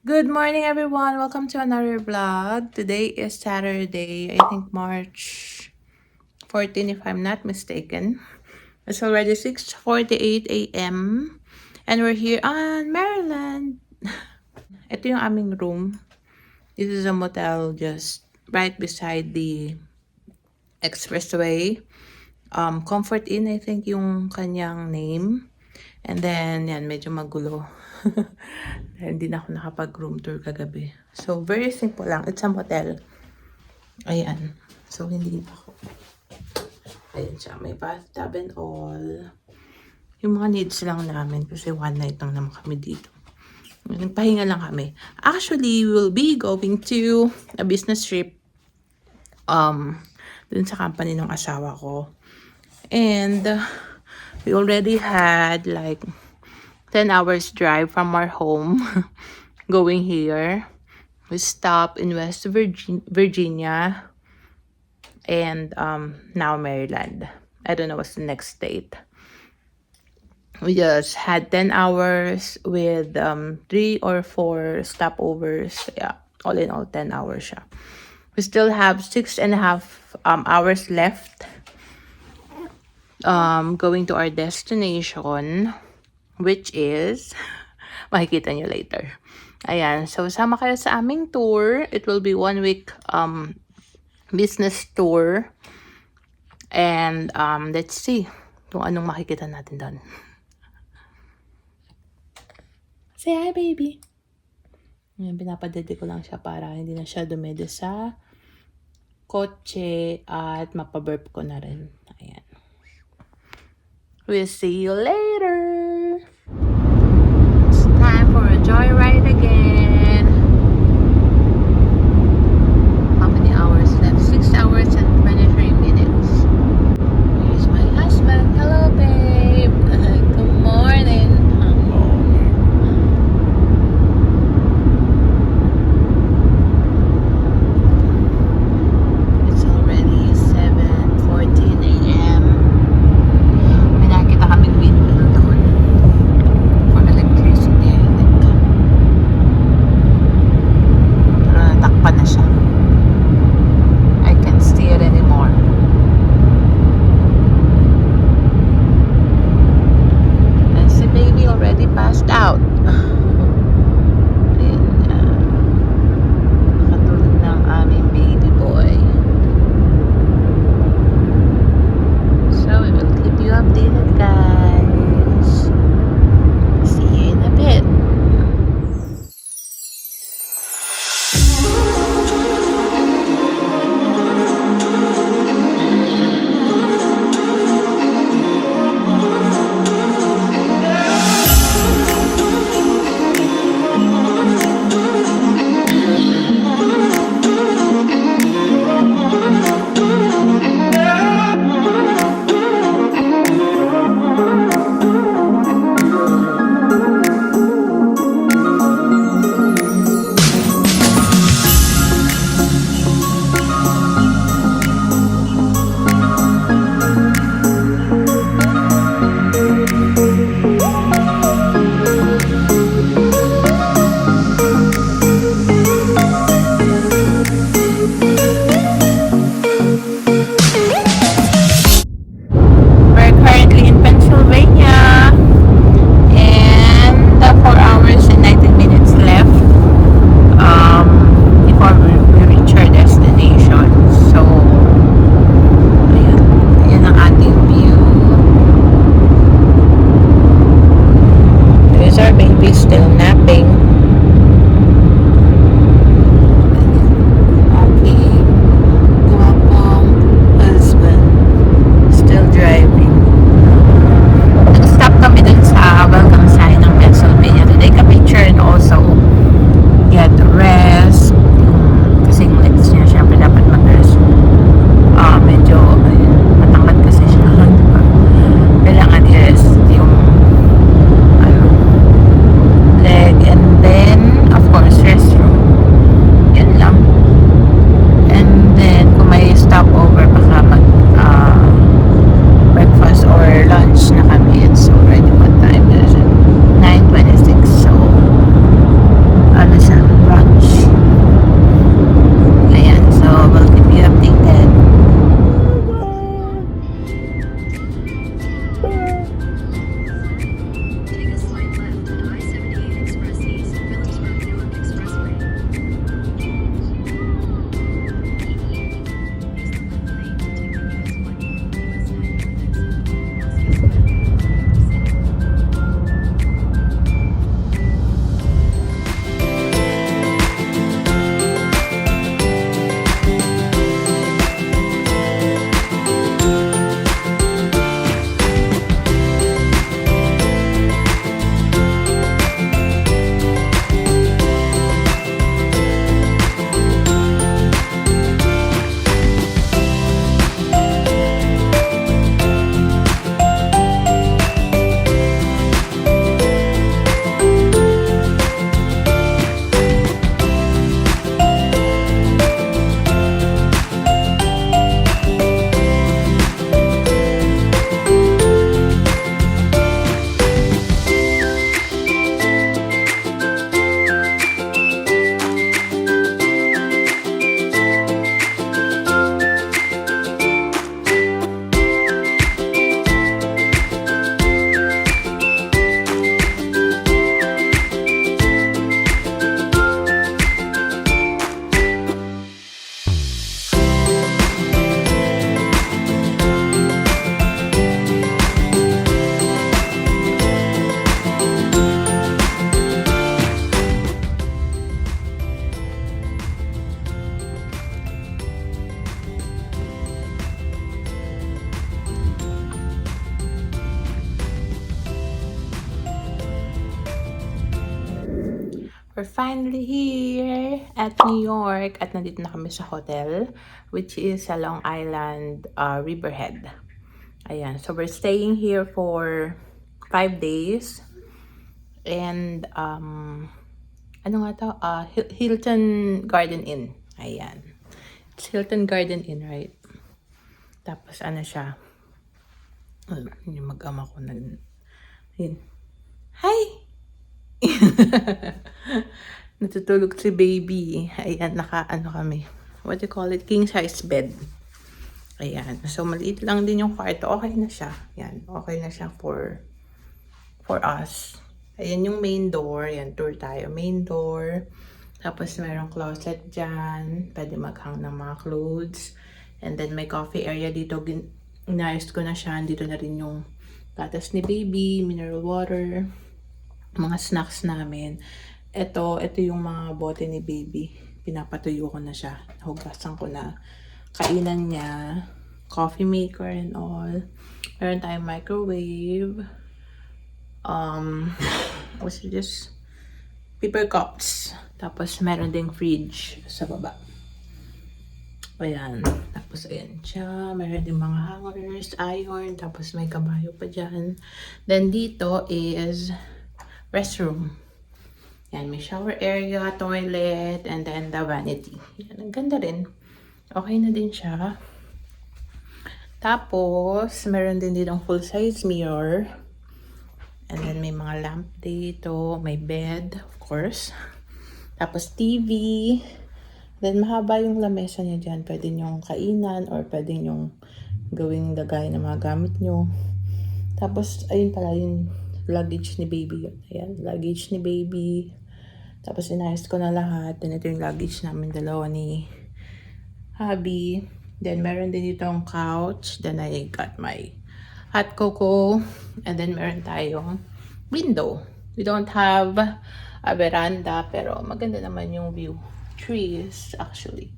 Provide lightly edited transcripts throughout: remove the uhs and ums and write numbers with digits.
Good morning, everyone. Welcome to another vlog. Today is Saturday, I think March 14, if I'm not mistaken. It's already 6:48 a.m. and we're here on Maryland. Ito yung aming room. This is a motel just right beside the expressway. Comfort Inn, I think yung kanyang name. And then, yan, medyo magulo. Dahil hindi na ako nakapag-room tour kagabi. So, very simple lang. It's a motel. Ayan. So, hindi na ako. Ayan siya. May bathtub and all. Yung mga needs lang namin kasi one night lang naman kami dito. Nagpahinga lang kami. Actually, we will be going to a business trip dun sa company ng asawa ko. And we already had like 10 hours drive from our home going here. We stopped in West Virginia and now Maryland. I don't know what's the next state. We just had 10 hours with 3 or 4 stopovers. Yeah, all in all 10 hours siya. We still have 6.5 hours left going to our destination, which is makikita nyo later. Ayan, so sama kayo sa aming tour. It will be 1 week business tour. And let's see kung anong makikita natin doon. Say hi, baby. Ayan, pinapadede ko lang siya para hindi na siya dumede sa kotse at mapaburp ko na rin. Ayan. We'll see you later. It's time for a joyride again. How many hours left? 6 hours and 23 minutes. Here's my husband. Hello, babe. Good morning. It's already 7:14 a.m. Pinakita kaming window doon for electricity, I think. We're finally here at New York at nandito na kami sa hotel, which is sa Long Island, Riverhead. Ayan, so we're staying here for 5 days. And, ano nga to? Hilton Garden Inn. Ayan. It's Hilton Garden Inn, right? Tapos ano siya? Yung mag-ama ko na. Yun. Hi! Natutulog si baby. Ayan, ano kami. What do you call it? King size bed. Ayan. So, maliit lang din yung kwarto. Okay na siya. Ayan. Okay na siya for us. Ayan yung main door. Ayan, tour tayo. Main door. Tapos, mayroong closet dyan. Pwede maghang ng mga clothes. And then, may coffee area dito. Inayos ko na siya. Dito na rin yung gatas ni baby, mineral water, mga snacks namin. Ito yung mga bote ni baby. Pinapatuyo ko na siya. Hugasan ko na. Kainan niya. Coffee maker and all. Meron tayong microwave. What's this? Paper cups. Tapos meron ding fridge sa baba. Ayan. Tapos ayan siya. Meron din mga hangers, iron. Tapos may kabayo pa dyan. Then dito is restroom. Yan, may shower area, toilet, and then the vanity. Yan, ang ganda rin. Okay na din siya. Tapos, meron din ditong full-size mirror. And then, may mga lamp dito. May bed, of course. Tapos, TV. Then, mahaba yung lamesa niya dyan. Pwede nyong kainan or pwede nyong gawing lagay ng mga gamit nyo. Tapos, ayun pala yung luggage ni baby. Ayan, luggage ni baby. Tapos, inayos ko na lahat. Then, ito yung luggage namin dalawa ni hubby. Then, meron din ditong couch. Then, I got my hot cocoa. And then, meron tayong window. We don't have a veranda, pero maganda naman yung view. Trees, actually.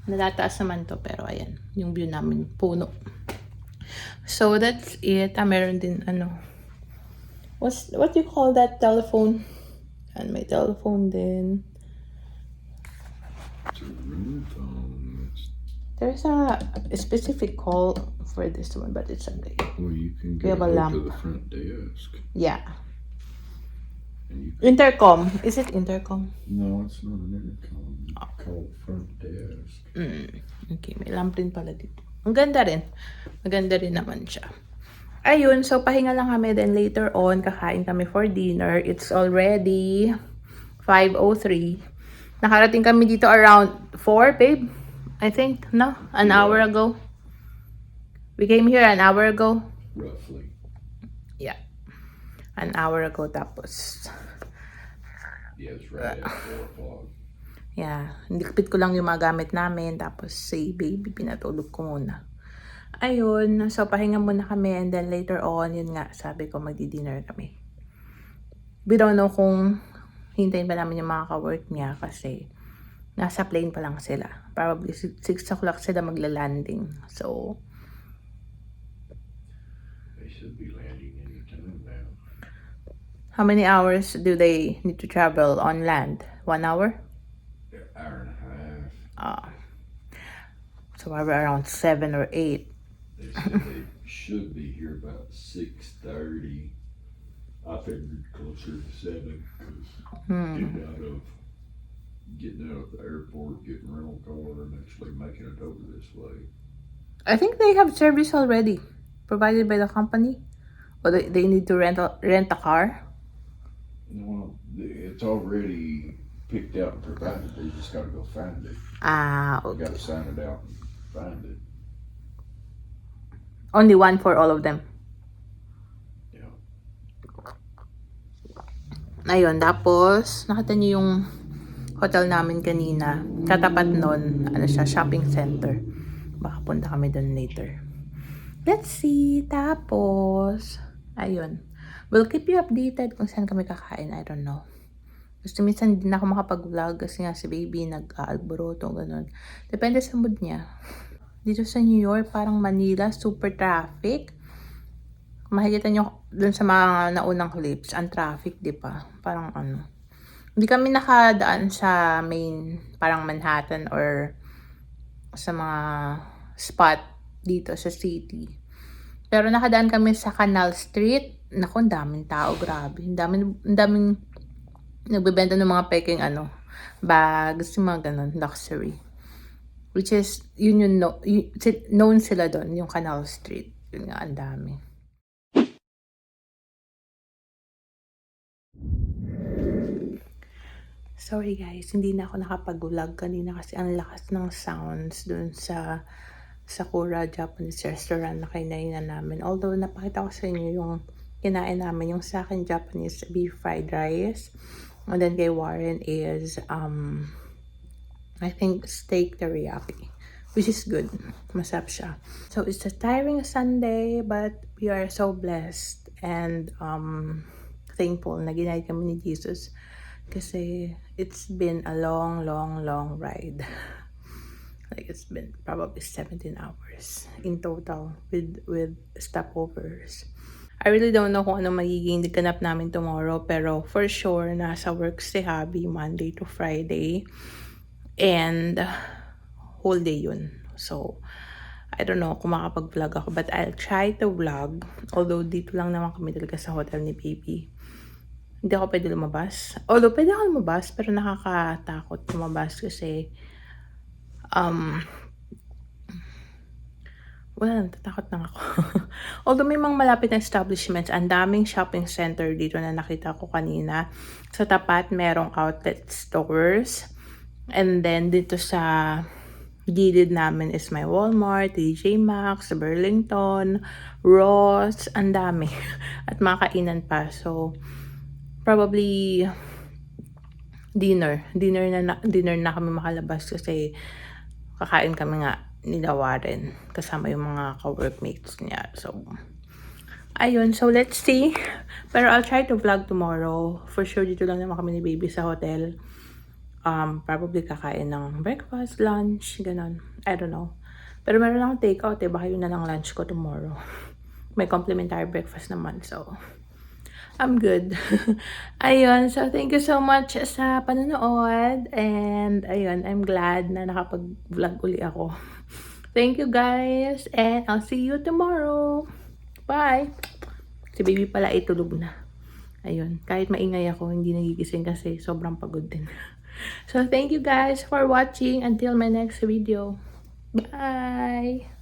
Natataas naman to, pero ayan, yung view namin, puno. So, that's it. Meron din, what do you call that telephone? And may telephone din. There's a specific call for this one, but it's okay. Well, you can We go have a lamp. to the front desk. Yeah. And you Intercom. Is it intercom? No, it's not an intercom. It's called front desk. Okay, may lamp rin pala dito. Ang ganda rin. Maganda rin naman siya. Ayun, so pahinga lang kami. Then later on, kakain kami for dinner. It's already 5:03. Nakarating kami dito around 4, babe. I think, no? An hour ago. We came here an hour ago. Roughly. Yeah. An hour ago, tapos. Yeah, it's right at 4 o'clock. Yeah. Nikpit ko lang yung mga gamit namin. Tapos si baby, pinatulog ko muna. Ayun. So, pahinga muna kami. And then later on, yun nga, sabi ko magdi-dinner kami. We don't know kung hintayin pa namin yung mga ka-work niya kasi nasa plane pa lang sila. Probably 6 o'clock sila magla-landing. So, They should be landing anytime now. how many hours do they need to travel on land? 1 hour? An hour and a half. So, probably around 7 or 8. They said they should be here about 6:30. I figured closer to 7 because getting out of the airport, getting a rental car, and actually making it over this way. I think they have service already provided by the company. Or they need to rent a car. No, it's already picked out and provided. They just got to go find it. Okay. Got to sign it out and find it. Only one for all of them. Yeah. Ayun, tapos, nakita niyo yung hotel namin kanina. Katapat nun, siya, shopping center. Baka punta kami dun later. Let's see. Tapos, ayun. We'll keep you updated kung saan kami kakain. I don't know. Gusto minsan din ako makapag-vlog kasi nga si baby nag-alboroto, ganun. Depende sa mood niya. Dito sa New York, parang Manila, super traffic. Makikita nyo dun sa mga naunang clips, ang traffic, di ba? Parang Hindi kami nakadaan sa main, parang Manhattan or sa mga spot dito sa city. Pero nakadaan kami sa Canal Street. Naku, ang daming tao, grabe. Ang daming nagbebenta ng mga peking bags, yung mga ganun, luxury. Which is, yun yung known sila doon, yung Canal Street. Yun nga, ang dami. Sorry guys, hindi na ako nakapag-vlog kanina kasi ang lakas ng sounds doon sa Sakura Japanese restaurant na kinainan namin. Although napakita ko sa inyo yung kinain namin, yung sa akin Japanese beef fried rice. And then kay Warren is I think steak teriyaki, which is good. Masarap siya. So it's a tiring Sunday, but we are so blessed and thankful na ginayad kami ni Jesus. Kasi it's been a long ride. Like it's been probably 17 hours in total with stopovers. I really don't know kung ano magiging ganap namin tomorrow, pero for sure nasa work si Habi Monday to Friday and whole day yun. So I don't know kung makapag-vlog ako, but I'll try to vlog. Although dito lang naman kami talaga sa hotel ni Baby. Hindi ako pwede lumabas. Although pwede ako lumabas, pero nakakatakot lumabas kasi natatakot lang ako. Although may mga malapit na establishments, ang daming shopping center dito na nakita ko kanina. Sa tapat, merong outlet stores. And then dito sa gilid namin is my Walmart, TJ Maxx, Burlington, Ross, ang dami. At mga kainan pa. So, probably dinner na kami makalabas kasi kakain kami nga nila Warren kasama yung mga ka-workmates niya. So ayun, so let's see, pero I'll try to vlog tomorrow. For sure dito lang naman kami ni Baby sa hotel. Probably kakain ng breakfast, lunch, ganon, I don't know. Pero meron lang takeout baka yun na lang lunch ko tomorrow. May complimentary breakfast naman, so I'm good. Ayun, so thank you so much sa panonood. And ayun, I'm glad na nakapag-vlog uli ako. Thank you guys, and I'll see you tomorrow. Bye! Si Baby pala itulog na. Ayun, kahit maingay ako, hindi nagigising kasi sobrang pagod din. So thank you guys for watching. Until my next video. Bye!